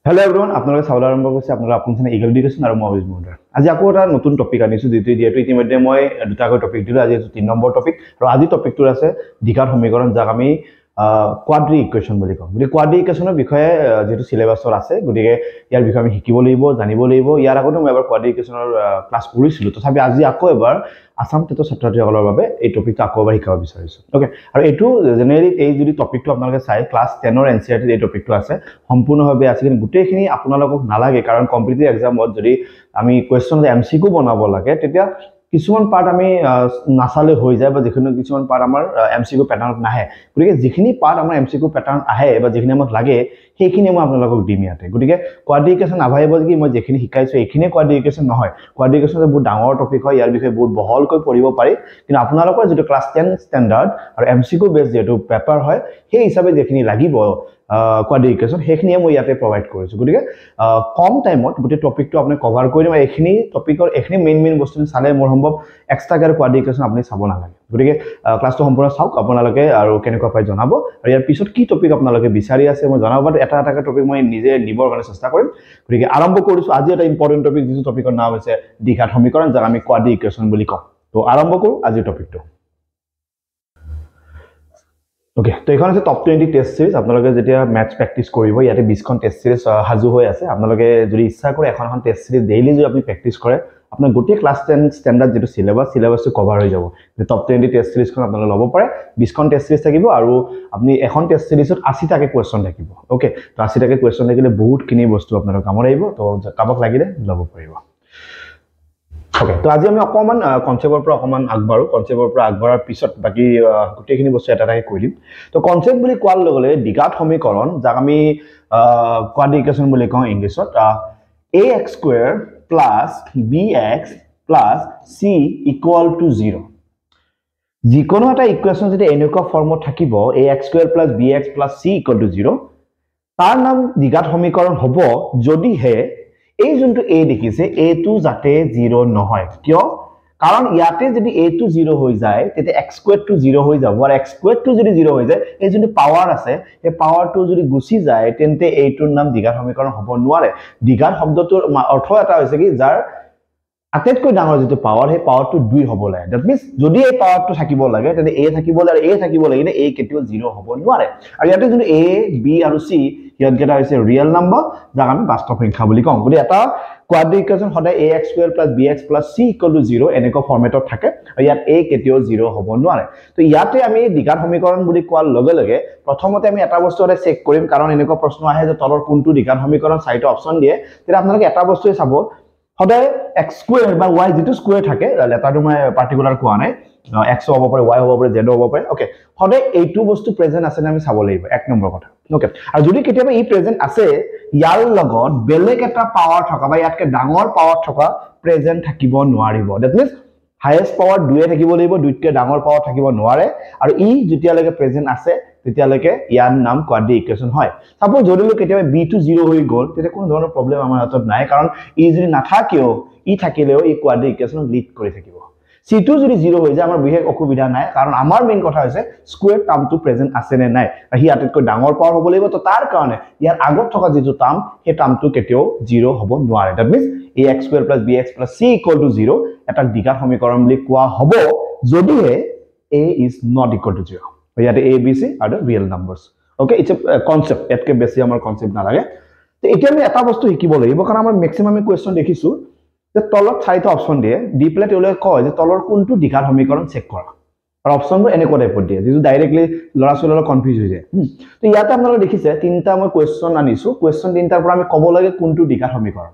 Hello everyone, আপোনালোকে চাবলৈ আৰম্ভ কৰিছে আপোনালোকৰ আপোনজনে ইগল এডুকেশ্যন আৰু মই অভিজ মুণ্ডাৰ। আজি আকৌ এটা নতুন টপিক আনিছো যিটো ইতিমধ্যে মই দুটাকৈ টপিক দিলো। আজি 3 নম্বৰ টপিক আৰু আজি টপিকটো আছে দ্বিঘাত সমীকৰণ যাক আমি কোৱাড্ৰি ইকুৱেশ্যন বুলি কওঁ। গতিকে কোৱাড্ৰি ইকুৱেশ্যনৰ বিষয়ে যেটো সিলেবাসৰ আছে গতিকে ইয়াৰ বিষয়ে আমি শিকিব লাগিব, জানিব লাগিব। ইয়াৰ আগতে মই এবাৰ কোৱাড্ৰি ইকুৱেশ্যনৰ ক্লাছ কৰিছিলো, তথাপি আজি আকৌ এবাৰ আসাম টেটৰ ছাত্ৰছাত্ৰীসকলৰ বাবে এই টপিকটো আকৌ এবাৰ শিকাব বিচাৰিছো। ওকে, আৰু এইটো জেনেৰেলি এই যদি টপিকটো আপোনালোকে চাই ক্লাছ 10 ৰ এনচিইআৰটি এই টপিকটো আছে সম্পূৰ্ণভাৱে আছে, কিন্তু গোটেইখিনি আপোনালোকক নালাগে কাৰণ কম্পিটিটিভ এক্সামত যদি আমি কুৱেশ্যন এমচিকিউ বনাব লাগে তেতিয়া কিছুমান পাৰ্ট আমি নাচালে হৈ যায় বা যিখিনি কিছুমান পাৰ্ট আমাৰ এমচিকিউ প্যাটাৰ্নত নাহে। গতিকে যিখিনি পাৰ্ট আমাৰ এমচিকিউ প্যাটাৰ্ন আহে বা যিখিনি আমাক লাগে সেইখিনি মই আপোনালোকক দিম ইয়াতে। গতিকে কোৱাড্ৰি ইকুৱেশ্যন নাভাবিব যে মই যিখিনি শিকাইছো এইখিনি কোৱাড্ৰি ইকুৱেশ্যন নহয়। কোৱাড্ৰি ইকুৱেশ্যন বহুত ডাঙৰ টপিক হয়, ইয়াৰ বিষয়ে বহুত বহলকৈ পঢ়িব পাৰি, কিন্তু আপোনালোকৰ যেটো ক্লাছ 10 ষ্টেণ্ডাৰ্ড আৰু এমচিকিউ বেছ যেটো পেপাৰ হয় সেই হিচাপে যিখিনি লাগিব কোৱাড্ৰি ইকুৱেশ্যন সেইখিনিয়ে মই ইয়াতে প্ৰভাইড কৰিছো। গতিকে কম টাইমত গোটেই টপিকটো আপুনি কভাৰ কৰি দিম। এইখিনি টপিকৰ এইখিনি মেইন বস্তু চালে মোৰ সম্ভৱ এক্সট্ৰাকে কোৱাড্ৰি ইকুৱেশ্যন আপুনি চাব নালাগে। গতিকে ক্লাছটো সম্পূৰ্ণ চাওক আপোনালোকে আৰু কেনেকুৱা পাই জনাব, আৰু ইয়াৰ পিছত কি টপিক আপোনালোকে বিচাৰি আছে মই জনাব। বাট এটা টপিক মই নিজে নিবৰ কাৰণে চেষ্টা কৰিম। গতিকে আৰম্ভ কৰিছো আজি এটা ইম্পৰ্টেণ্ট টপিক, যিটো টপিকৰ নাম হৈছে দ্বিঘাত সমীকৰণ যাক আমি কোৱাড্ৰি ইকুৱেশ্যন বুলি কওঁ। তো আৰম্ভ কৰো আজিৰ টপিকটো। ওকে, তো এখন আছে টপ 20 টেষ্ট সিৰিজ। আপোনালোকে যেতিয়া ম্যাথছ প্ৰেক্টিস কৰিব ইয়াতে 20খন টেষ্ট সিৰিজ হাজু হৈ আছে। আপোনালোকে যদি ইচ্ছা কৰে এখন টেষ্ট সিৰিজ ডেইলি যদি আপুনি প্ৰেক্টিস কৰে আপোনাৰ গোটেই ক্লাছ 10 ষ্টেণ্ডাৰ্ড যেটো সিলেবাসটো কভাৰ হৈ যাব। যে টপ 20 টেষ্ট সিৰিজখন আপোনালোকে ল'ব পাৰে। 20খন টেষ্ট সিৰিজ থাকিব আৰু আপুনি এখন টেষ্ট সিৰিজত 80টাকে কোৱেশ্চন থাকিব। ওকে, তো 80টাকে কোৱেশ্চন থাকিলে বহুতখিনি বস্তু আপোনালোকৰ কামত আহিব। তো কাবাক লাগিলে ল'ব পাৰিব। ওকে, তো আজি আমি অকমান কনসেপ্টৰ পৰা অকমান আগবাঢ়ো। কনসেপ্টৰ পৰা আগবাঢ়াৰ পিছত বাকি গোটেইখিনি বস্তু এটাটাকে কৈ দিম। তো কনসেপ্ট বুলি কোৱাৰ লগে লগে দ্বিঘাত সমীকৰণ যাক আমি কোৱাড্ৰি ইকুৱেশ্যন বুলি কওঁ ইংলিছত, ax² + bx + c = 0। যিকোনো এটা ইকুৱেশ্যন যদি এনেকুৱা ফৰ্মত থাকিব ax² + bx + c = 0 তাৰ নাম দ্বিঘাত সমীকৰণ হ'ব যদিহে এই যোনটো a দেখিছে a টো যাতে 0 নহয়। কিয়? কাৰণ ইয়াতে যদি a টো 0 হৈ যায় তেতিয়া x² টো 0 হৈ যাব, আৰু x² টো যদি 0 হৈ যায় এই যোনটো পাৱাৰ আছে এই পাৱাৰটো যদি গুচি যায় তেন্তে এইটোৰ নাম দ্বিঘাত সমীকৰণ হ'ব নোৱাৰে। দ্বিঘাত শব্দটোৰ অৰ্থ এটা হৈছে কি যাৰ আটাইতকৈ ডাঙৰ যেটো পাৱাৰ সেই পাৱাৰটো 2 হ'ব লাগে। দ্যাট মিন্স যদি এই পাৱাৰটো থাকিব লাগে তেন্তে a থাকিব লাগে, a থাকিব লাগিলে a কেতিয়াও 0 হ'ব নোৱাৰে। আৰু ইয়াতে যদি a b আৰু c ইয়াতকেটা হৈছে ৰিয়েল নাম্বাৰ যাক আমি বাস্তৱ সংখ্যা বুলি কওঁ। গতিকে এটা কোৱাড্ৰি ইকুৱেশ্যন সদায় ax² + bx + c = 0 এনেকুৱা ফৰ্মেটত থাকে, আৰু ইয়াত a কেতিয়াও 0 হ'ব নোৱাৰে। তো ইয়াতে আমি দ্বিঘাত সমীকৰণ বুলি কোৱাৰ লগে লগে প্ৰথমতে আমি এটা বস্তু এটা চেক কৰিম, কাৰণ এনেকুৱা প্ৰশ্ন আহে যে তলৰ কোনটো দ্বিঘাত সমীকৰণ চাৰিটা অপচন দিয়ে। তেতিয়া আপোনালোকে এটা বস্তুৱে চাব সদায় x² বা y যেটো স্কয়াৰ থাকে, লেটাৰটো মই পাৰ্টিকুলাৰ কোৱা নাই, x হ'ব পাৰে, y হ'ব পাৰে, z হ'ব পাৰে। ওকে, সদায় এইটো বস্তু প্ৰেজেন্ট আছে নে আমি চাব লাগিব, এক নম্বৰ কথা। ওকে, আৰু যদি কেতিয়াবা ই প্ৰেজেন্ট আছে ইয়াৰ লগত বেলেগ এটা পাৱাৰ থকা বা ইয়াতকে ডাঙৰ পাৱাৰ থকা প্ৰেজেন্ট থাকিব নোৱাৰিব। দ্যাট মিন্স হাইয়েস্ট পাৱাৰ 2 থাকিব লাগিব, 2তকৈ ডাঙৰ পাৱাৰ থাকিব নোৱাৰে। আৰু ই যেতিয়ালৈকে প্ৰেজেন্ট আছে তেতিয়ালৈকে ইয়াৰ নাম কোৱাড্ৰি ইকুৱেশ্যন হয়। সাপোজ যদিও কেতিয়াবা b টো 0 হৈ গ'ল তেতিয়া কোনো ধৰণৰ প্ৰবলেম আমাৰ হাতত নাই, কাৰণ ই যদি নাথাকেও ই থাকিলেও ই কোৱাড্ৰি ইকুৱেশ্যনক লিড কৰি থাকিব। c টো যদি 0 হৈ যায় আমাৰ বিশেষ অসুবিধা নাই, কাৰণ আমাৰ মেইন কথা হৈছে স্কয়াৰ টাৰ্মটো প্ৰেজেন্ট আছে নে নাই, আৰু হি আটাইতকৈ ডাঙৰ পাৱাৰ হ'ব লাগিব। তো তাৰ কাৰণে ইয়াৰ আগত থকা যেটো টাৰ্ম সেই টাৰ্মটো কেতিয়াও 0 হ'ব নোৱাৰে। That means ax² + bx + c = 0 এটা দ্বিঘাত সমীকৰণ বুলি কোৱা হ'ব যদিহে a is not equal to 0। ইয়াতে a b c are the real numbers। Okay, it's a concept, এতকে বেছি আমাৰ কনসেপ্ট নালাগে। তো এতিয়া আমি এটা বস্তু শিকিব লাগিব, কাৰণ আমাৰ ম্যাক্সিমাম কোৱেশ্চন দেখিছো যে তলত চাৰিটা অপচন দিয়ে, দি পেলাই তেওঁলোকে কয় যে তলৰ কোনটো দ্বিঘাত সমীকৰণ চেক কৰা, আৰু অপচনবোৰ এনেকুৱা টাইপত দিয়ে যিটো ডাইৰেক্টলি ল'ৰা ছোৱালীৰ কনফিউজ হৈ যায়। তো ইয়াতে আপোনালোকে দেখিছে তিনিটা মই কোৱেশ্চন আনিছো, কোৱেশ্চন তিনিটাৰ পৰা আমি ক'ব লাগে কোনটো দ্বিঘাত সমীকৰণ।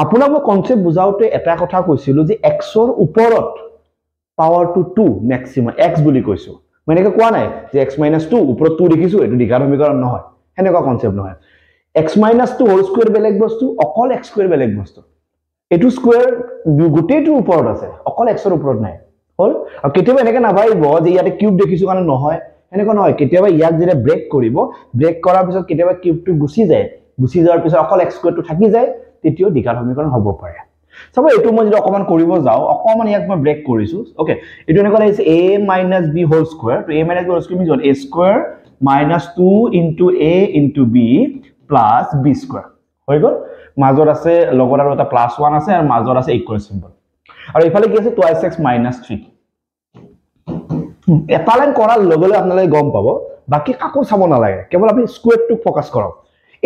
আপোনাক মই কনসেপ্ট বুজাওতে এটা কথা কৈছিলো যে x ৰ ওপৰত পাৱাৰটো 2 ম্যাক্সিমাম x বুলি কৈছো, মই এনেকৈ কোৱা নাই যে x - 2 ওপৰত 2 দেখিছো এইটো দ্বিঘাত সমীকৰণ নহয়, হেনেকুৱা কনসেপ্ট নহয়। x - 2 হোল স্কয়াৰ বেলেগ বস্তু, অকল x স্কয়াৰ বেলেগ বস্তু। এটো স্কয়াৰ গোটেইটো ওপৰত আছে, অকল x ৰ ওপৰত নাই। হল, আৰু কেতিয়াবা এনেকৈ নাভাবিব যে ইয়াতে কিউব দেখিছো কাৰণে নহয়, হেনেকুৱা নহয়। কেতিয়াবা ইয়াক যেতিয়া ব্ৰেক কৰিব, ব্ৰেক কৰাৰ পিছত কেতিয়াবা কিউবটো গুচি যায়, গুচি যোৱাৰ পিছত অকল x স্কয়াৰটো থাকি যায়, তেতিয়াও দ্বিঘাত সমীকৰণ হ'ব পাৰে। চাব এইটো মই যদি অকমান কৰিব যাও, অকমান ইয়াক মই ব্ৰেক কৰিছো। ওকে, এইটো এনেকুৱা লাগিছে a - b হোল স্কয়াৰ। তো a - b whole square means a² - 2 * a * b + b²। হৈ গল মাজৰ আছে লগত আৰু এটা +1 আছে আৰু মাজৰ আছে ইকুৱেল সিম্বল আৰু ইফালে কি আছে 2x - 3 এটা লাইন কৰাৰ লগে লগে আপোনালোকে গম পাব বাকি কাকো চাব নালাগে কেৱল আপুনি স্কয়াৰটো ফোকাস কৰক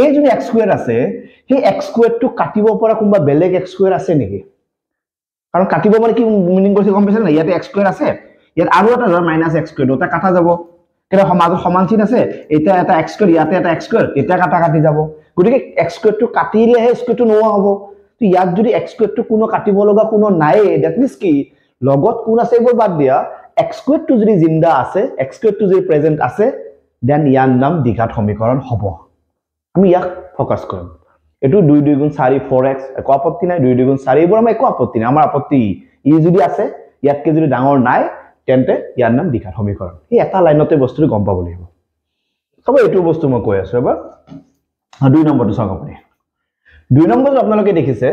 এই যদি x স্কয়াৰ আছে সেই x স্কয়াৰটো কাটিব পৰা কোনবা বেলেগ x স্কয়াৰ আছে নেকি কাৰণ কাটিব মানে কি মিনিং কৰিছে গম পাইছে না ইয়াতে x স্কয়াৰ আছে ইয়াত আৰু এটা -x স্কয়াৰ দুটা কাটা যাব কেনে সমাজৰ সমান চিন আছে এটা এটা x স্কয়াৰ ইয়াতে এটা x স্কয়াৰ এটা কাটা কাটি যাব গতিকে x স্কয়াৰটো কাটিলেহে স্কয়াৰটো নোৱা হ'ব তো ইয়াত যদি x স্কয়াৰটো কোনো কাটিব লগা কোনো নাই দ্যাট মিন্স কি লগত কোন আছে এইবোৰ বাদ দিয়া x স্কয়াৰটো যদি জিন্দা আছে x স্কয়াৰটো যদি প্ৰেজেন্ট আছে দেন ইয়াৰ নাম দ্বিঘাত সমীকৰণ হ'ব আমি ইয়াক ফোকাস কৰিম এটো 2 2 গুণ 4 4x একো আপত্তি নাই 2 2 গুণ 4 এইবোৰ আমাৰ একো আপত্তি নাই আমাৰ আপত্তি ই যদি আছে ইয়াতকে যদি ডাঙৰ নাই তেন্তে ইয়াৰ নাম দ্বিঘাত সমীকৰণ এই এটা লাইনতে বস্তুটো গম পাব লাগিব সব এইটো বস্তু মই কৈ আছো এবাৰ 2 নম্বৰটো চাওক আপুনি 2 নম্বৰটো আপোনালোকে দেখিছে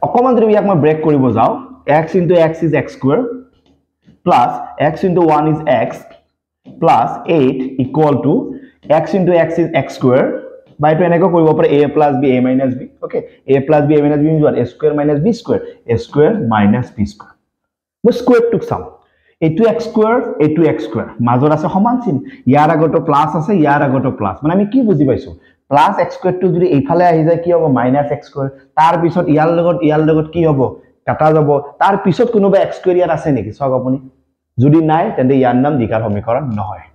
অকমান যদি ইয়াক মই ব্ৰেক কৰিব যাও x into x is x square plus x into 1 is x plus 8 equal to x into x is x square by to eneko koribo pare a plus b a minus b okay a plus b a minus b means what a square minus b square a square minus b square mo square took sum a2 x square মাজৰ আছে সমান চিন ইয়াৰ আগটো plus আছে ইয়াৰ আগটো plus মানে আমি কি বুজি পাইছো প্লাস x square টো যদি এইফালে আহি যায় কি হ'ব মাইনাস x square তাৰ পিছত ইয়াৰ লগত কি হ'ব কাটা যাব তাৰ পিছত কোনোবা x square ইয়াত আছে নেকি সক আপুনি যদি নাই তেন্তে ইয়াৰ নাম দ্বিঘাত সমীকৰণ নহয়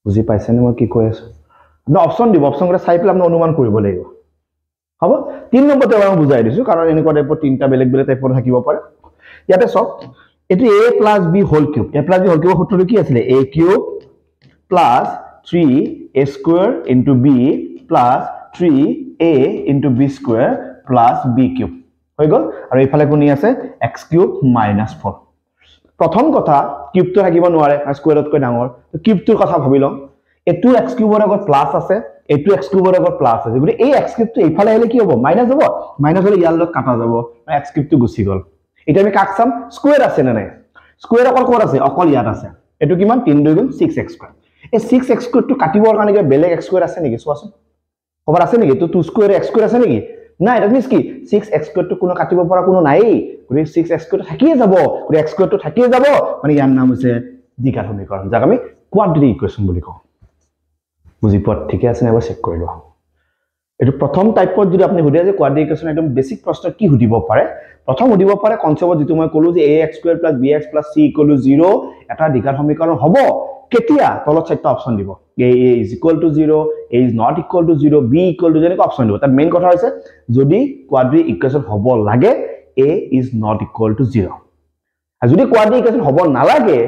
বুজি পাইছেনে মই কি কৈ আছো না অপচন দিব অপচন করে চাই পেলাই আমি অনুমান কৰিব লাগিব হ'ব 3 নম্বৰতে মই বুজাই দিছো কাৰণ এনেকুৱা টাইপৰ তিনটা বেলেগ বেলেগ টাইপৰ থাকিব পাৰে ইয়াতে সক এটো a plus b whole cube a plus b whole cube সূত্ৰটো কি আছিল a cube plus 3a square into b plus 3a into b square plus b cube হৈ গল আৰু ইফালে কোনি আছে x cube minus 4 প্ৰথম কথা কিউবটো থাকিব নোৱাৰে স্কয়াৰত কৈ ডাঙৰ তো কিউবটোৰ কথা ভাবি লম এটো x কিউবৰ আগত প্লাস আছে এটো x কিউবৰ আগত প্লাস আছে গলি এই x কিউবটো ইফালে আহিলে কি হ'ব মাইনাস হ'ব মাইনাস হলে ইয়াৰ লগ কাটা যাব x কিউবটো গুছি গল এটা আমি কাক চাম স্কয়াৰ আছে না নাই স্কয়াৰ অকল কোৰ আছে অকল ইয়াত আছে এটো কিমান 3 2 গুণ 6x স্কয়াৰ এই 6x স্কয়াৰটো কাটিবৰ কাৰণে কি বেলেগ x স্কয়াৰ আছে নেকি সোৱাচোন খবৰ আছে নেকি তো 2 স্কয়াৰ x স্কয়াৰ আছে নেকি নাই দ্যাট মিন্স কি 6x স্কয়াৰটো কোনো কাটিব পৰা কোনো নাই গলি 6x স্কয়াৰটো থাকিয়ে যাব গলি x স্কয়াৰটো থাকিয়ে যাব মানে ইয়াৰ নাম হৈছে দ্বিঘাত সমীকৰণ যাক আমি কোৱাড্ৰেটিক ইকুৱেচন বুলি কওঁ বুজি পোৱা ঠিক আছে এবাৰ চেক কৰি লও এটো প্ৰথম টাইপত যদি আপুনি হুদিয়া যে কোৱাড্ৰেটিক ইকুৱেচন একদম বেসিক প্ৰশ্ন কি হুদিব পাৰে প্ৰথম হুদিব পাৰে কনসেপ্ট যেটো মই কলো যে ax square plus bx plus c equal to 0 এটা দ্বিঘাত সমীকৰণ হ'ব কেতিয়া তলত চাইটা অপচন দিব a is equal to 0 a is not equal to 0 b equal to যেনেকৈ অপচন দিব তাৰ মেইন কথা হৈছে যদি কোৱাড্ৰেটিক ইকুৱেচন হ'ব লাগে a is not equal to 0 আৰু যদি কোৱাড্ৰেটিক ইকুৱেচন হ'ব নালাগে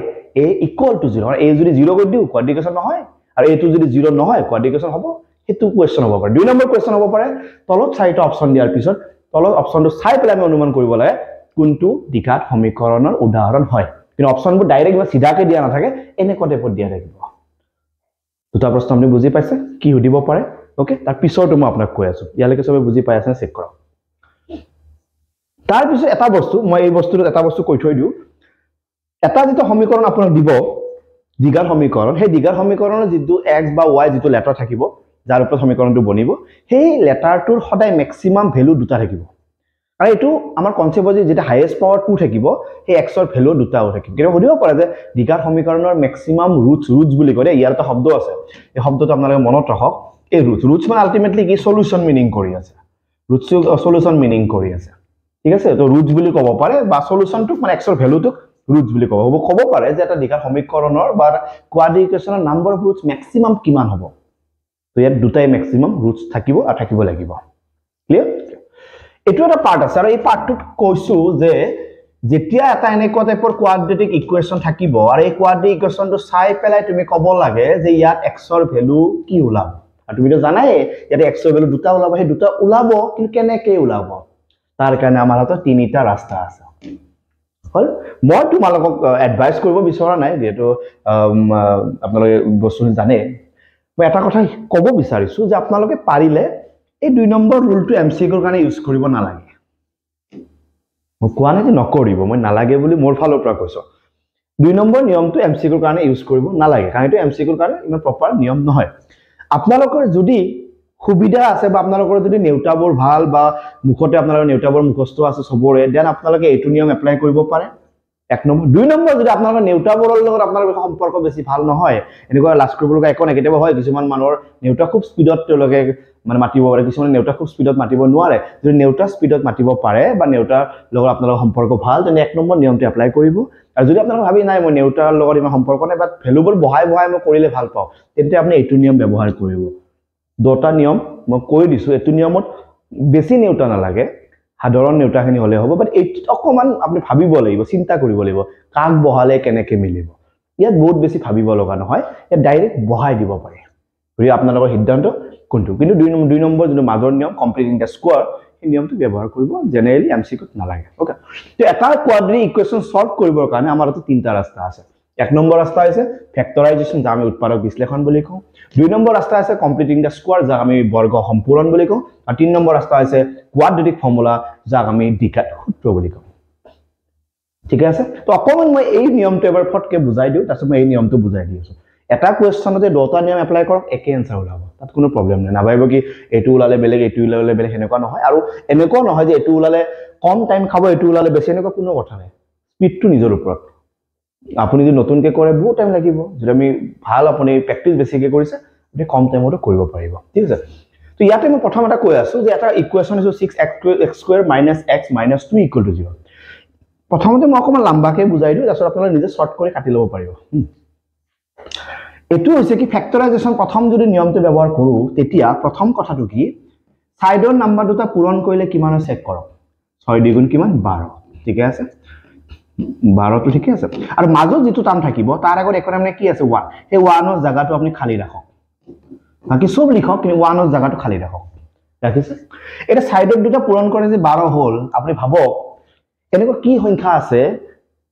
a equal to 0 আৰু a যদি 0 কৰি দিও কোৱাড্ৰেটিক ইকুৱেচন নহয় আৰু a টো যদি 0 নহয় কোৱাড্ৰেটিক ইকুৱেচন হ'ব হেতু কোৱেশ্চন হ'ব পাৰে 2 নম্বৰ কোৱেশ্চন হ'ব পাৰে তলত চাইটা অপচন দিয়াৰ পিছত তলত অপচনটো চাই পেলাই আমি অনুমান কৰিব লাগে কোনটো দ্বিঘাত সমীকৰণৰ উদাহৰণ হয় কিন্তু অপচনবোৰ ডাইৰেক্ট বা সিধাকে দিয়া নাথাকে এনেকুৱা টাইপত দিয়া থাকিব দুটা প্ৰশ্ন আপুনি বুজি পাইছে কি হুদিব পাৰে ওকে তাৰ পিছৰটো মই আপোনাক কৈ আছো ইয়ালৈকে সবে বুজি পাই আছে চেক কৰক তাৰ পিছত এটা বস্তু মই এই বস্তুটো এটা বস্তু কৈ থৈ দিও এটা যেটো সমীকৰণ আপোনাক দিব দ্বিঘাত সমীকৰণ সেই দ্বিঘাত সমীকৰণৰ যেটো x বা y যেটো লেটাৰ থাকিব যাৰ ওপৰত সমীকৰণটো বনিব সেই লেটাৰটোৰ সদায় ম্যাক্সিমাম ভ্যালু দুটা থাকিব আৰু এটো আমাৰ কনসেপ্ট যেটা হাইয়েস্ট পাৱাৰ 2 থাকিব সেই x ৰ ভ্যালু দুটাও থাকিব কিন্তু হদিব পাৰে যে দ্বিঘাত সমীকৰণৰ ম্যাক্সিমাম ৰুটস বুলি কয় ইয়াৰ এটা শব্দ আছে এই শব্দটো আপোনালোকে মনত ৰাখক এই ৰুটস মানে আলটিমেটলি কি সলিউশন মিনিং কৰি আছে ৰুটস সলিউশন মিনিং কৰি আছে ঠিক আছে তো ৰুটস বুলি ক'ব পাৰে বা সলিউশনটো মানে x ৰ ভ্যালুটো ৰুটস বুলি ক'ব পাৰে যে এটা দ্বিঘাত সমীকৰণৰ বা কোৱাড্ৰেটিক ইকুৱেচনৰ নাম্বাৰ অফ ৰুটস ম্যাক্সিমাম কিমান হ'ব তো ইয়াত দুটাই ম্যাক্সিমাম ৰুটস থাকিব আৰু থাকিব লাগিব ক্লিয়াৰ এটো এটা পাৰ্ট আছে আৰু এই পাৰ্টটোত কৈছো যে যেতিয়া এটা এনেকুৱা টাইপৰ কোৱাড্ৰেটিক ইকুৱেচন থাকিব আৰু এই কোৱাড্ৰেটিক ইকুৱেচনটো চাই পেলাই তুমি ক'ব লাগে যে ইয়াত x ৰ ভ্যালু কি ওলাব আৰু তুমি তো জানাই ইয়াত x ৰ ভ্যালু দুটা ওলাব সেই দুটা ওলাব কিন্তু কেনেকৈ ওলাব তাৰ কাৰণে আমাৰ হাতত তিনিটা ৰাস্তা আছে হল মই তোমালোকক এডভাইস কৰিব বিচৰা নাই যেটো আপোনালোকে বস্তু জানে মই এটা কথা ক'ব বিচাৰিছো যে আপোনালোকে পাৰিলে এই 2 নম্বৰ ৰুলটো এমসিকিউৰ কাৰণে ইউজ কৰিব নালাগে মই কোৱা নাই যে নকৰিব মই নালাগে বুলি মোৰ ফালৰ পৰা কৈছো 2 নম্বৰ নিয়মটো এমসিকিউৰ কাৰণে ইউজ কৰিব নালাগে কাৰণ এটো এমসিকিউৰ কাৰণে ইমান প্ৰপাৰ নিয়ম নহয় আপোনালোকৰ যদি সুবিধা আছে বা আপোনালোকৰ যদি নেউটাবোৰ ভাল বা মুখতে আপোনালোকৰ নেউটাবোৰ মুখস্থ আছে সবৰে দেন আপোনালোকে এইটো নিয়ম এপ্লাই কৰিব পাৰে এক নম্বৰ দুই নম্বৰ যদি আপোনালোকৰ নেউটাবোৰৰ লগত আপোনালোকৰ সম্পৰ্ক বেছি ভাল নহয় এনেকুৱা লাষ্ট কৰিব লগা একো নাই কেতিয়াবা হয় কিছুমান মানুহৰ নেউটা খুব স্পীডত তেওঁলোকে মানে মাতিব পাৰে কিছুমান নেউটা খুব স্পীডত মাতিব নোৱাৰে যদি নেউটা স্পীডত মাতিব পাৰে বা নেউটাৰ লগত আপোনালোকৰ সম্পৰ্ক ভাল তেনে এক নম্বৰ নিয়মটো এপ্লাই কৰিব আৰু যদি আপোনালোকে ভাবি নাই মই নেউটাৰ লগত ইমান সম্পৰ্ক নাই বা ভ্যালুবোৰ বহাই বহাই মই কৰিলে ভাল পাওঁ তেন্তে আপুনি এইটো নিয়ম ব্যৱহাৰ কৰিব দুটা নিয়ম মই কৈ দিছো এইটো নিয়মত বেছি নেউটা নালাগে সাধাৰণ নেউটাখিনি হলে হ'ব বাট এইটো অকমান আপুনি ভাবিব লাগিব চিন্তা কৰিব লাগিব কাক বহালে কেনেকে মিলিব ইয়াত বহুত বেছি ভাবিব লগা নহয় ইয়াত ডাইৰেক্ট বহাই দিব পাৰে যদি আপোনালোকৰ সিদ্ধান্ত কোনটো কিন্তু দুই নম্বৰ যোনটো মাজৰ নিয়ম কমপ্লিটিং দ্য স্কোয়াৰ এই নিয়মটো ব্যৱহাৰ কৰিব জেনেৰেলি এমসিকিউত নালাগে ওকে তো এটা কোৱাড্ৰেটিক ইকুৱেশ্যন সলভ কৰিবৰ কাৰণে আমাৰ হাতত তিনিটা ৰাস্তা আছে এক নম্বৰ ৰাস্তা আছে ফেক্টৰাইজেশ্যন যাক আমি উৎপাদক বিশ্লেষণ বুলি কওঁ দুই নম্বৰ ৰাস্তা আছে কমপ্লিটিং দ্য স্কোয়াৰ যাক আমি বৰ্গ সম্পূৰণ বুলি কওঁ আৰু তিন নম্বৰ ৰাস্তা আছে কোৱাড্ৰেটিক ফৰ্মুলা যাক আমি ডিকাট সূত্ৰ বুলি কওঁ ঠিক আছে তো অকমান মই এই নিয়মটো এবাৰ ফটকে বুজাই দিওঁ তাৰপিছত মই এই নিয়মটো বুজাই দি আছো এটা কোৱেশ্চনতে দুটা নিয়ম এপ্লাই কৰক একে এনসাৰ ওলাব তাত কোনো প্ৰবলেম নাই নাভাবিব কি এটো ওলালে বেলেগ এটো ওলালে বেলেগ হেনেকুৱা নহয় আৰু এনেকুৱা নহয় যে এটো ওলালে কম টাইম খাব এটো ওলালে বেছি এনেকুৱা কোনো কথা নাই স্পিডটো নিজৰ ওপৰত আপুনি যদি নতুনকে কৰে বহুত টাইম লাগিব যদি আমি ভাল আপুনি প্ৰেক্টিস বেছিকে কৰিছে আপুনি কম টাইমতে কৰিব পাৰিব ঠিক আছে তো ইয়াতে মই প্ৰথম এটা কৈ আছো যে এটা ইকুৱেশ্যন আছে 6x² - x - 2 = 0 প্ৰথমতে মই অকমান লম্বাকে বুজাই দিও তাৰপিছত আপোনালোকে নিজে শৰ্ট কৰি কাটি ল'ব পাৰিব এটো হৈছে কি ফেক্টৰাইজেশ্যন প্ৰথম যদি নিয়মটো ব্যৱহাৰ কৰো তেতিয়া প্ৰথম কথাটো কি সাইডৰ নাম্বাৰ দুটা পূৰণ কৰিলে কিমান চেক কৰক 6 দ্বিগুণ কিমান 12 ঠিক আছে 12 তো ঠিক আছে আৰু মাজত যেটো টাৰ্ম থাকিব তাৰ আগত একো নাম কি আছে 1 সেই 1 ৰ জায়গাটো আপুনি খালি ৰাখক বাকি সব লিখক কিন্তু 1 ৰ জায়গাটো খালি ৰাখক ৰাখিছে এটা সাইডৰ দুটা পূৰণ কৰে যে 12 হল আপুনি ভাবক এনেকুৱা কি সংখ্যা আছে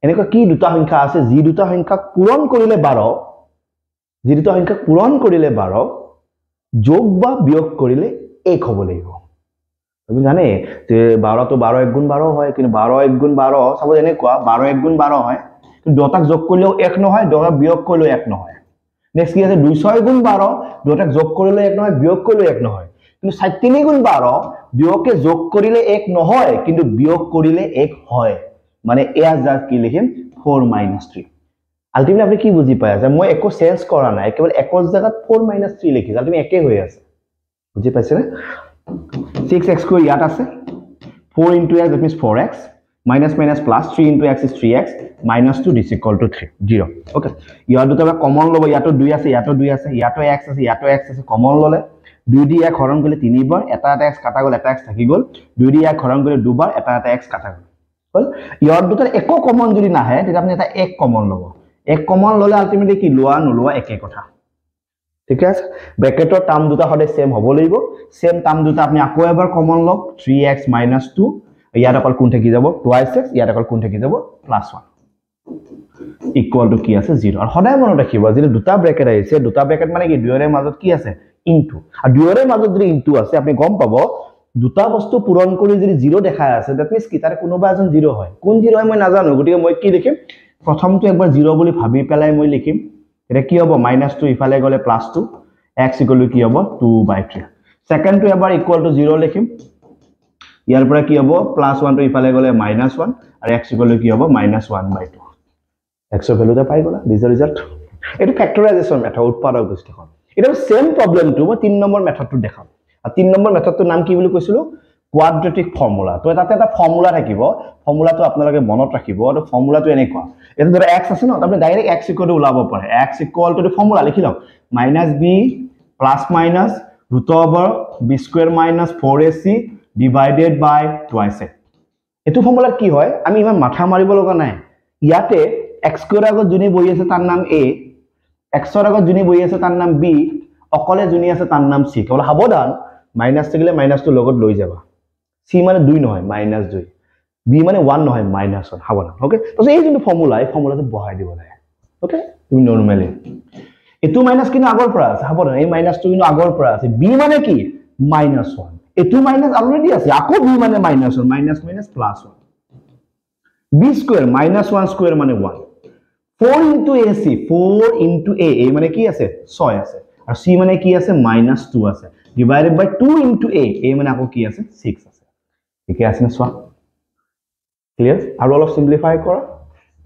এনেকুৱা কি দুটা সংখ্যা আছে যি দুটা সংখ্যা পূৰণ কৰিলে 12 যি দুটা সংখ্যা পূৰণ কৰিলে 12 যোগ বা বিয়োগ কৰিলে 1 হ'ব লাগিব তুমি জানে যে 12 তো 12 1 গুণ 12 হয় কিন্তু 12 1 গুণ 12 সব এনেকুৱা 12 1 গুণ 12 হয় কিন্তু দুটাক যোগ কৰিলেও 1 নহয় দুটাক বিয়োগ কৰিলেও 1 নহয় নেক্সট কি আছে 2 6 গুণ 12 দুটাক যোগ কৰিলেও 1 নহয় বিয়োগ কৰিলেও 1 নহয় কিন্তু 3 গুণ 12 দুয়োকে যোগ কৰিলে 1 নহয় কিন্তু বিয়োগ কৰিলে 1 হয় মানে এয়া যা কি লিখিম 4 - 3 আলটিমেটলি আপনি কি বুজি পায় আছে মই একো চেঞ্জ কৰা নাই কেৱল একর জায়গাত 4 - 3 লিখিছ আলটিমেটলি একে হৈ আছে বুজি পাইছে না 6x² ইয়াত আছে 4 * x that means 4x minus minus plus 3 * x is 3x minus 2 is equal to 3 0 okay ইয়াৰ দুটা কমন লব ইয়াতো 2 আছে ইয়াতো 2 আছে ইয়াতো x আছে ইয়াতো x আছে কমন ললে 2 দি এক হৰণ কৰিলে 3 বাৰ এটা x কাটা গল এটা x থাকি গল 2 দি এক হৰণ কৰিলে 2 বাৰ এটা x কাটা গল হল ইয়াৰ দুটাৰ একো কমন যদি নাহে তেতিয়া আপুনি এটা এক কমন লব এক কমন ললে আলটিমেটলি কি লোৱা নলোৱা একে কথা ঠিক আছে ব্ৰ্যাকেটৰ টাৰ্ম দুটা হলে সেম হ'ব লাগিব সেম টাৰ্ম দুটা আপনি আকৌ এবাৰ কমন লওক 3x - 2 ইয়াত অকল কোন থাকি যাব 2x ইয়াত অকল কোন থাকি যাব +1 ইকুয়াল টু কি আছে 0 আৰু সদায় মনত ৰাখিব যে দুটা ব্ৰ্যাকেট আছে দুটা ব্ৰ্যাকেট মানে কি দুয়োৰে মাজত কি আছে ইনটু আৰু দুয়োৰে মাজত যদি ইনটু আছে আপনি গম পাব দুটা বস্তু পূৰণ কৰি যদি 0 দেখাই আছে দ্যাট মিন্স কি তাৰে কোনোবা এজন 0 হয় কোন 0 হয় মই নাজানো গতিকে মই কি লিখিম প্ৰথমটো একবাৰ 0 বুলি ভাবি পেলাই মই লিখিম এটা কি হ'ব -2 ইফালে গলে +2 x = কি হ'ব 2/3 সেকেন্ড টু এবাৰ ইকুয়াল টু 0 লিখিম ইয়াৰ পৰা কি হ'ব +1 টু ইফালে গলে -1 আৰু x = কি হ'ব -1/2 x ৰ ভ্যালুটা পাই গলা দিস ৰিজাল্ট এটো ফেক্টৰাইজেশ্যন মেথড উৎপাদক বিশ্লেষণ এটা সেম প্ৰবলেমটো মই 3 নম্বৰ মেথডটো দেখাম আৰু 3 নম্বৰ মেথডটোৰ নাম কি বুলি কৈছিলো কোৱাড্ৰেটিক ফৰ্মুলা তো তাতে এটা ফৰ্মুলা থাকিব ফৰ্মুলাটো আপোনালোকে মনত ৰাখিব আৰু ফৰ্মুলাটো এনেকুৱা এটা ধৰা x আছে ন আপুনি ডাইৰেক্ট x = ওলাব পাৰে x = ফৰ্মুলা লিখি লওক -b ± √b² - 4ac divided by 2ac এটো ফৰ্মুলাত কি হয় আমি ইমান মাথা মাৰিব লগা নাই ইয়াতে x² আগত যোনি বহি আছে তাৰ নাম a x ৰ আগত যোনি বহি আছে তাৰ নাম b অকলে যোনি আছে তাৰ নাম c কেৱল সাৱধান মাইনাস থাকিলে মাইনাসটো লগত লৈ যাবা c মানে 2 নহয় -2 b মানে 1 নহয় -1 সাৱধান ওকে তো এই যোনটো ফৰ্মুলা এই ফৰ্মুলাটো বহাই দিব লাগে ওকে তুমি নৰমালি এটো মাইনাস কিন্তু আগৰ পৰা আছে সাৱধান এই মাইনাসটো কিন্তু আগৰ পৰা আছে b মানে কি -1 এটো মাইনাস অলৰেডি আছে আকৌ b মানে -1 মাইনাস মাইনাস +1 b² -1² মানে 1 4 * ac 4 * a মানে কি আছে 6 আছে আৰু c মানে কি আছে -2 আছে divided by 2 into a a মানে আকৌ কি আছে 6 আছে ঠিকে আছে না সোৱা ক্লিয়াৰ আৰু অলপ সিম্পলিফাই কৰা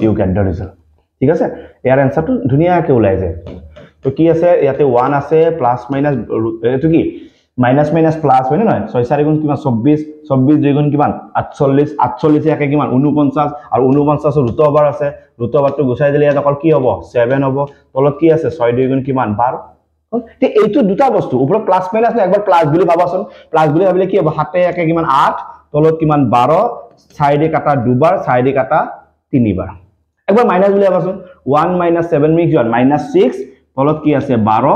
ইউ গেট দ্য ৰিজাল্ট ঠিক আছে ইয়াৰ আনসাৰটো ধুনিয়াকৈ ওলাই যায় তো কি আছে ইয়াতে 1 আছে প্লাস মাইনাস এটো কি মাইনাস মাইনাস প্লাস হয় না 6 4 গুণ কিমান 24 24 2 গুণ কিমান 48 48 একে কিমান 49 আৰু 49 ৰুট ওভাৰ আছে ৰুট ওভাৰটো গুছাই দিলে ইয়াত অকল কি হ'ব 7 হ'ব তলত কি আছে 6 2 গুণ কিমান 12 তে এইটো দুটা বস্তু ওপৰত প্লাস মাইনাস না একবাৰ প্লাস বুলি ভাবাচোন প্লাস বুলি ভাবিলে কি হ'ব হাতে একে কিমান 8 তলত কিমান 12 সাইডে কাটা দুবাৰ সাইডে কাটা তিনিবাৰ একবাৰ মাইনাস বুলি ভাবাচোন 1 - 7 মিক্স 1 - 6 তলত কি আছে 12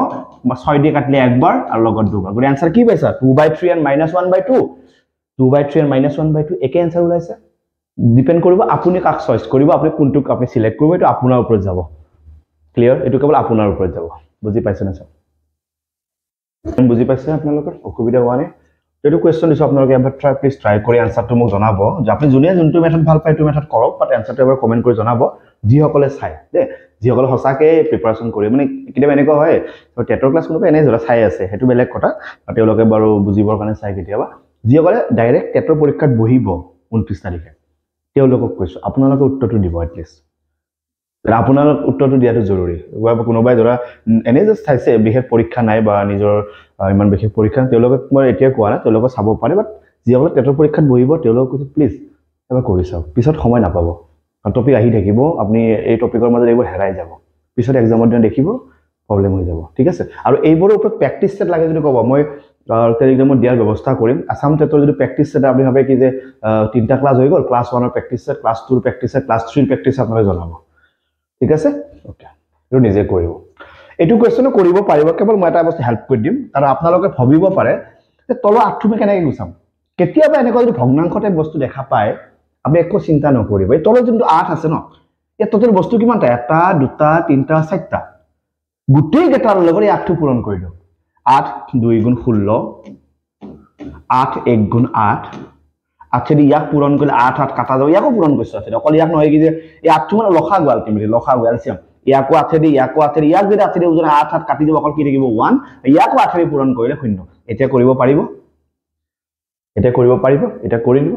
6 দিয়ে কাটলে একবাৰ আৰু লগত দুবাৰ গুড आंसर কি পাইছা 2/3 and -1/2 2/3 and -1/2 একে आंसर ওলাইছে ডিপেন্ড কৰিব আপুনি কাক চয়েস কৰিব আপুনি কোনটোক আপুনি সিলেক্ট কৰিব এটো আপোনাৰ ওপৰত যাব ক্লিয়াৰ এটো কেৱল আপোনাৰ ওপৰত যাব বুজি পাইছে না স্যাৰ বুজি পাইছে আপোনালোকৰ অসুবিধা হোৱা নাই এটো কোৱেশ্চন দিছো আপোনালোকে এবাৰ প্লিজ ট্ৰাই কৰি আনসাৰটো মোক জনাব যে আপুনি জুনিয়া যোনটো মেথড ভাল পায় তো মেথড কৰক বাট আনসাৰটো এবাৰ কমেন্ট কৰি জনাব যি সকলে চাই দে যি সকলে হসাকে প্ৰিপাৰেচন কৰি মানে কিবা এনেকুৱা হয় তো টেটৰ ক্লাছ কোনোবা এনে জৰা চাই আছে হেতু বেলেগ কথা তেওঁলোকে বাৰু বুজিবৰ কাৰণে চাই কেতিয়াবা যি সকলে ডাইৰেক্ট টেটৰ পৰীক্ষাত বহিব 29 তাৰিখে তেওঁলোকক কৈছো আপোনালোকে উত্তৰটো দিব এটলিষ্ট আপোনাৰ উত্তৰটো দিয়াটো জৰুৰী কোনোবাই ধৰা এনে জাস্ট চাইছে বিশেষ পৰীক্ষা নাই বা নিজৰ ইমান বিশেষ পৰীক্ষা তেওঁলোকে মই এতিয়া কোৱা না তেওঁলোকে চাব পাৰে বাট যিসকলে টেটৰ পৰীক্ষাত বহিব তেওঁলোকক কৈছো প্লিজ এবাৰ কৰি চাওক পিছত সময় নাপাব টপিক আহি থাকিব আপুনি এই টপিকৰ মাজত এইবোৰ হেৰাই যাব পিছত এক্সামৰ দিনা দেখিব প্ৰবলেম হৈ যাব ঠিক আছে আৰু এইবোৰৰ ওপৰত প্ৰেক্টিস সেট লাগে যদি ক'ব মই টেলিগ্ৰামত দিয়াৰ ব্যৱস্থা কৰিম আসাম টেটৰ যদি প্ৰেক্টিস সেট আপুনি ভাবে কি যে তিনটা ক্লাস হৈ গ'ল ক্লাস 1 ৰ প্ৰেক্টিস সেট ক্লাস 2 ৰ প্ৰেক্টিস সেট ক্লাস 3 ৰ প্ৰেক্টিস আপোনাক জনাব ঠিক আছে ওকে এটো নিজে কৰিব এটো কোৱেশ্চনো কৰিব পাৰিব কেৱল মই এটা বস্তু হেল্প কৰি দিম আৰু আপোনালোকে ভাবিব পাৰে যে তল আঠুমে কেনেকৈ গুছাম কেতিয়াবা এনেকৈ যদি ভগ্নাংশতে বস্তু দেখা পায় আপুনি একো চিন্তা নকৰিব এই তলত যোনটো 8 আছে ন এই টোটাল বস্তু কিমানটা এটা দুটা তিনটা চাৰটা গুটেই গেটাৰ লগত এই 8টো পূৰণ কৰি দিও 8 2 গুণ 16 8 1 গুণ 8 আছেদি ইয়াক পূৰণ কৰিলে 8 8 কাটা যাব ইয়াকো পূৰণ কৰিছো আছে অকল ইয়াক নহয় কি যে এই 8টো মানে লখাগু আলটিমেটলি লখাগু এলচিয়াম ইয়াকো আছেদি ইয়াক যদি আছেদি ওজন 8 8 কাটি দিব অকল কি থাকিব 1 ইয়াকো 8 ৰে পূৰণ কৰিলে 0 এতিয়া কৰিব পাৰিব এটা কৰি দিব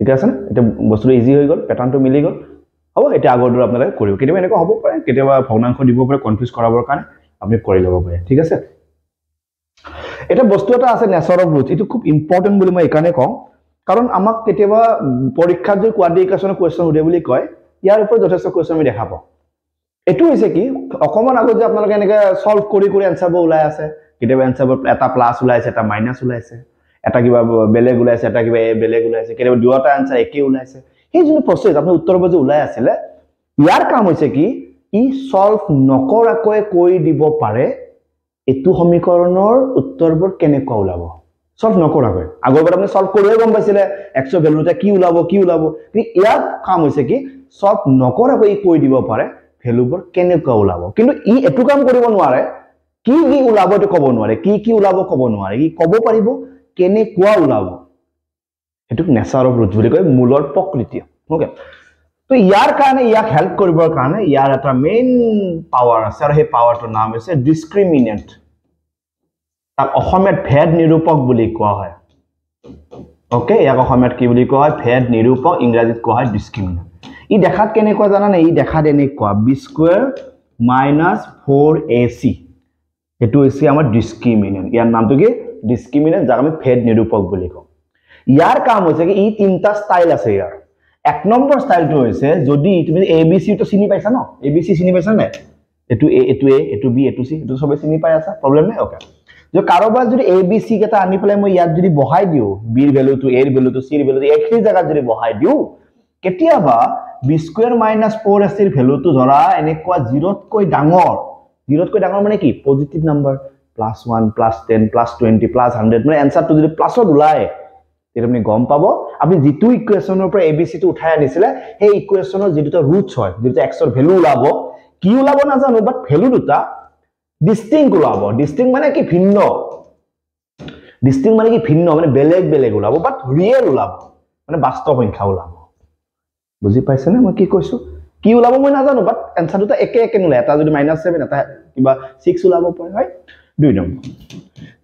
ঠিক আছে না এটা বস্তু ইজি হৈ গল প্যাটাৰ্নটো মিলি গল হ'ব এটা আগৰ দৰে আপোনালোকে কৰিব কেতিয়াবা এনেকুৱা হ'ব পাৰে কেতিয়াবা ভগ্নাংশ দিব পাৰে কনফিউজ কৰাবৰ কাৰণে আপুনি কৰি ল'ব পাৰে ঠিক আছে এটা বস্তু এটা আছে নেচাৰ অফ ৰুটস এটো খুব ইম্পৰ্টেন্ট বুলি মই একানে কওঁ কাৰণ আমাক কেতিয়াবা পৰীক্ষাত যে কোৱাড্ৰিকেশ্যনৰ কোৱেশ্চন উঠে বুলি কয় ইয়াৰ ওপৰত যথেষ্ট কোৱেশ্চন আমি দেখা পাওঁ এটো হৈছে কি অকমান আগত যে আপোনালোকে এনেকৈ সলভ কৰি আনসাৰবোৰ ওলাই আছে কেতিয়াবা আনসাৰবোৰ এটা প্লাস ওলাইছে এটা মাইনাস ওলাইছে এটা কিবা বেলেগ ওলাইছে এটা কিবা বেলেগ ওলাইছে কেতিয়াবা দুটা আনসাৰ একে ওলাইছে এই যোন প্ৰসেস আপুনি উত্তৰবোৰ যে ওলাই আছিল ইয়াৰ কাম হৈছে কি ই সলভ নকৰাকৈ কৈ দিব পাৰে এটো সমীকৰণৰ উত্তৰবোৰ কেনেকৈ ওলাব সলভ নকৰাকৈ আগৰবাৰ আপুনি সলভ কৰিয়ে গম পাইছিলে x ৰ ভ্যালুটা কি ওলাব কিন্তু ইয়াৰ কাম হৈছে কি সলভ নকৰাকৈ কৈ দিব পাৰে ভ্যালুবোৰ কেনেকৈ ওলাব কিন্তু ই এটো কাম কৰিব নোৱাৰে কি ওলাব এটো ক'ব নোৱাৰে কি ওলাব ক'ব নোৱাৰে ই ক'ব পাৰিব কেনেকুৱা ওলাব এটো নেচাৰ অফ ৰুটস বুলি কয় মূলৰ প্ৰকৃতি ওকে তো ইয়াৰ কাৰণে ইয়াক হেল্প কৰিবৰ কাৰণে ইয়াৰ এটা মেইন পাৱাৰ আছে আৰু সেই পাৱাৰটোৰ নাম হৈছে ডিসক্ৰিমিনেন্ট তাক অসমীয়াত ভেদ নিৰূপক বুলি কোৱা হয় ওকে ইয়াক অসমীয়াত কি বুলি কোৱা হয় ভেদ নিৰূপক ইংৰাজীত কোৱা হয় ডিসক্ৰিমিনেন্ট ই দেখাত কেনেকুৱা জানা নাই ই দেখাত এনেকুৱা b² - 4ac এটো হৈছে আমাৰ ডিসক্ৰিমিনেন্ট ইয়াৰ নামটো কি ডিসক্ৰিমিনেন্ট যাক আমি ভেদ নিৰূপক বুলি কওঁ ইয়াৰ কাম হৈছে কি ই তিনটা স্টাইল আছে ইয়াৰ এক নম্বৰ স্টাইলটো হৈছে যদি তুমি abc তো চিনি পাইছা ন abc চিনি পাইছা নে এটো a এটো b এটো c এটো সবে চিনি পাই আছা প্ৰবলেম নাই ওকে যে কাৰোবাৰ যদি abc কেটা আনি পেলাই মই ইয়াত যদি বহাই দিও b ৰ ভ্যালুটো a ৰ ভ্যালুটো c ৰ ভ্যালুটো একই জায়গাত যদি বহাই দিও কেতিয়াবা b² - 4ac ৰ ভ্যালুটো ধৰা এনেকুৱা 0 তকৈ ডাঙৰ মানে কি পজিটিভ নাম্বাৰ +1 +10 +20 +100 মানে আনসাৰটো যদি প্লাসত ওলায় তেতিয়া আপুনি গম পাব আপুনি যেটো ইকুৱেচনৰ পৰা abc টো উঠাই আনিছিলে সেই ইকুৱেচনৰ যেটো ৰুটস হয় যেটো x ৰ ভ্যালু ওলাব কি ওলাব না জানো বাট ভ্যালু দুটা ডিস্টিংক্ট ওলাব ডিস্টিংক্ট মানে কি ভিন্ন মানে বেলেগ ওলাব বাট ৰিয়েল ওলাব মানে বাস্তৱ সংখ্যা ওলাব বুজি পাইছে না মই কি কৈছো কি ওলাব মই নাজানো বাট আনসাৰ দুটা একে নোলায় এটা যদি -7 এটা কিবা 6 ওলাব পাৰে হয় 2 number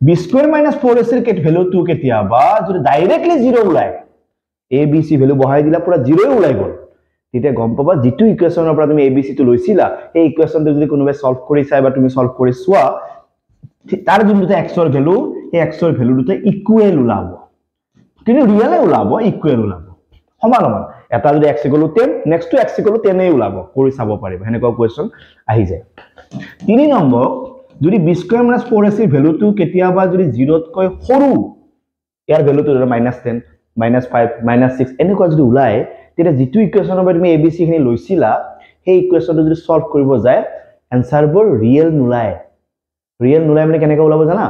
b square minus 4ac এর ভ্যালু 2 কেতিয়াবা যদি ডাইরেক্টলি 0 ওলাই a b c ভ্যালু বহাই দিলা পুরা 0 ওলাই গল তেতিয়া গম পাবা যেটো ইকুয়েশনৰ পৰা তুমি a b c টো লৈছিলা এই ইকুয়েশনটো যদি কোনোবাই সলভ কৰি চাই বা তুমি সলভ কৰি সোৱা তার যোনটো x এর ভ্যালু এই x এর ভ্যালু দুটো ইকুয়াল ওলাব কিন্তু রিয়েলে ওলাব ইকুয়াল ওলাব সমান সমান এটা যদি x = 10 নেক্সট টু x = 10 এই ওলাব কৰি চাব পাৰিব হেনেকুৱা কোৱেশ্চন আহি যায় 3 নম্বৰ যদি b স্কয়াৰ মাইনাস 4ac ভ্যালুটো কেতিয়াবা যদি 0 তকৈ সৰু ইয়াৰ ভ্যালুটো -10 -5 -6 এনেকুৱা যদি ওলাই তেতিয়া যেটো ইকুয়েশনৰ পৰা তুমি abc খিনি লৈছিলা সেই ইকুয়েশনটো যদি সলভ কৰিব যায় আনসাৰবোৰ ৰিয়েল নোলাই মানে কেনেকৈ ওলাব জানা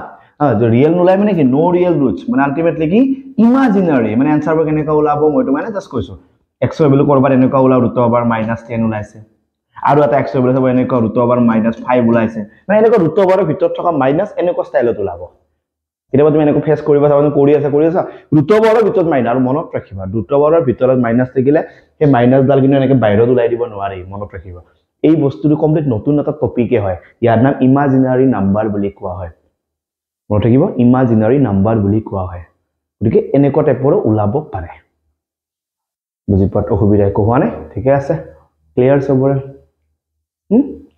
যে ৰিয়েল নোলাই মানে কি নো ৰিয়েল ৰুটস মানে আলটিমেটলি কি ইমাজিনাৰি মানে আনসাৰবোৰ কেনেকৈ ওলাব মইটো মানে জাস্ট কৈছো x এৰ ভ্যালু কৰবাত এনেকুৱা ওলাব √10 ওলাইছে আৰু এটা x এৰ ভ্যালু এনেকুৱা √5 ওলাইছে মানে এনেকুৱা √ৰ ভিতৰত থকা মাইনাস এনেকুৱা ষ্টাইলত ওলাব কেতিয়াবা তুমি এনেকুৱা ফেস কৰিবা চাবা কৰি আছা √ৰ ভিতৰত মাইনাস আৰু মনত ৰাখিবা √ৰ ভিতৰত মাইনাস থাকিলে সেই মাইনাস ডাল কিন্তু এনেকৈ বাহিৰত ওলাই দিব নোৱাৰি মনত ৰাখিবা এই বস্তুটো কমপ্লিট নতুন এটা টপিকে হয় ইয়াৰ নাম ইমাজিনাৰি নাম্বাৰ বুলি কোৱা হয় মনত ৰাখিব ইমাজিনাৰি নাম্বাৰ বুলি কোৱা হয় গতিকে এনেকুৱা টাইপৰ ওলাব পাৰে বুজি পাত অসুবিধা একো হোৱা নাই ঠিকে আছে ক্লিয়াৰ সবৰে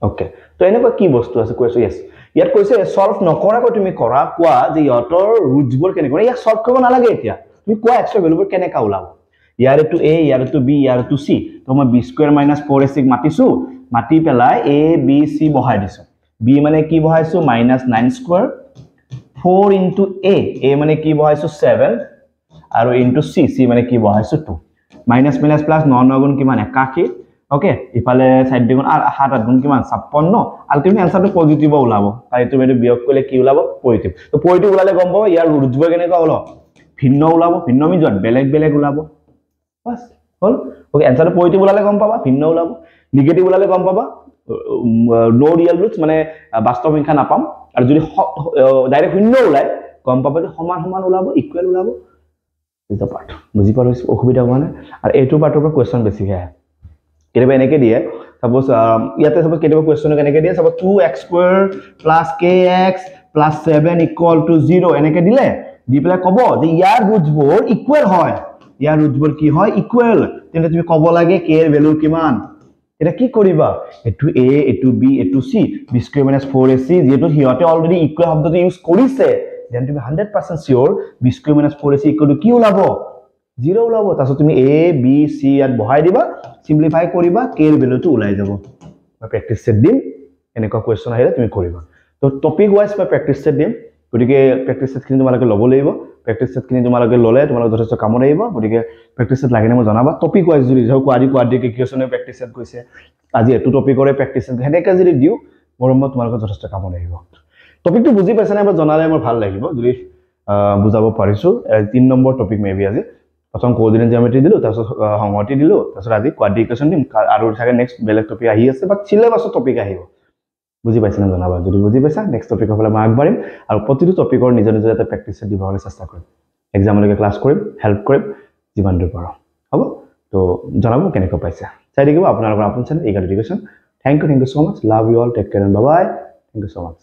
ওকে তো এনেকুৱা কি বস্তু আছে কৈছো यस ইয়াত কৈছে সলভ নকৰাকৈ তুমি কৰা কোৱা যে ইহঁতৰ ৰুটছবোৰ কেনেকৈ ইয়াক সলভ কৰিব নালাগে এতিয়া তুমি কোৱা x এৰ ভ্যালুবোৰ কেনেকৈ ওলাব ইয়াৰে টু a ইয়াৰে টু b ইয়াৰে টু c তো মই b স্কয়ার মাইনাস 4ac মাতিছো মাতি পেলাই a b c বহাই দিছো b মানে কি বহাইছো -9 স্কয়ার 4 into a মানে কি বহাইছো 7 আৰু into c মানে কি বহাইছো 2 মাইনাস মাইনাস প্লাস 9 গুণ কিমান 81 ওকে ইফালে সাইড গুণ আর 7 8 গুণ কিমান 56 আলটিমেট আনসারটো পজিটিভ ওলাব আর এটো মানে বিয়োগ কৰিলে কি ওলাব পজিটিভ তো পজিটিভ ওলালে গম পাব ইয়াৰ ৰুটছবোৰ কেনেকৈ ওলাব ভিন্ন ওলাব ভিন্ন মিজত বেলেগ ওলাব বাস হল ওকে আনসারটো পজিটিভ ওলালে গম পাবা ভিন্ন ওলাব নেগেটিভ ওলালে গম পাবা নো ৰিয়েল ৰুটস মানে বাস্তৱ সংখ্যা নাপাম আৰু যদি ডাইৰেক্ট শূন্য ওলাই গম পাবা যে সমান ওলাব ইকুয়াল ওলাব ইজ পাৰ্ট বুজি পাইছো অসুবিধা হোৱা নাই আৰু এইটো পাৰ্টৰ পৰা কোৱেশ্চন বেছি হয় কেতিয়াবা এনেকৈ দিয়ে সাপোজ ইয়াতে সাপোজ কেতিয়াবা কোৱেশ্চন কেনেকৈ দিয়ে সাপোজ 2x² + kx + 7 = 0 এনেকৈ দিলে দি পেলাই ক'ব যে ইয়াৰ ৰুটছবোৰ ইকুয়াল হয় ইয়াৰ ৰুটছবোৰ কি হয় ইকুয়াল তেন্তে তুমি ক'ব লাগে k এৰ ভ্যালু কিমান এটা কি কৰিবা এটো a এটো b এটো c b square minus 4ac যেটো হিয়তে অলৰেডি ইকুয়াল শব্দটো ইউজ কৰিছে দেন তুমি 100% sure b square minus 4ac কি ওলাব 0 ওলাব তাছত তুমি a b c ইয়াত বহাই দিবা সিম্পলিফাই কৰিবা k এৰ ভ্যালুটো ওলাই যাব মই প্ৰ্যাকটিস সেট দিম এনেকুৱা কোৱেশ্চন আহিলে তুমি কৰিবা তো টপিক ওয়াইজ মই প্ৰ্যাকটিস সেট দিম গতিকে প্ৰ্যাকটিস সেট খিনি তোমালোকে ল'ব লাগিব প্ৰ্যাকটিস সেট খিনি তোমালোকে ল'লে তোমালোক যথেষ্ট কামত আহিব গতিকে প্ৰ্যাকটিস সেট লাগিলে মই জনাবা টপিক ওয়াইজ যদি যাও কোৱাড্ৰেটিক ইকুৱেশ্যনে প্ৰ্যাকটিস সেট কৈছে আজি এটো টপিকৰে প্ৰ্যাকটিস সেট হেনেকা যদি দিও মৰম তোমালোক যথেষ্ট কামত আহিব টপিকটো বুজি পাইছা না বা জনালে মোৰ ভাল লাগিব যদি বুজাব পাৰিছো 3 নম্বৰ টপিক মেবি আজি প্ৰথম কোঅৰ্ডিনেট জিওমেট্ৰি দিলো তাৰপিছত সংহতি দিলো তাৰপিছত আজি কোৱাড্ৰেটিক ইকুৱেশ্যন দিম আৰু থাকে নেক্সট বেলেগ টপিক আহি আছে বা সিলেবাসৰ টপিক আহিব বুজি পাইছা না জনাবা যদি বুজি পাইছা নেক্সট টপিকৰ ফালে মই আগবাঢ়িম আৰু প্ৰতিটো টপিকৰ নিজৰ এটা প্ৰ্যাকটিস সেট দিবলৈ চেষ্টা কৰিম এক্সামলৈকে ক্লাছ কৰিম হেল্প কৰিম যিমান দূৰ পাৰো হ'ব তো জনাব কেনেকৈ পাইছা চাই দেখিব আপোনালোকৰ আপোন চেনেল এগাৰ education thank you so much love you all take care and bye bye thank you so mass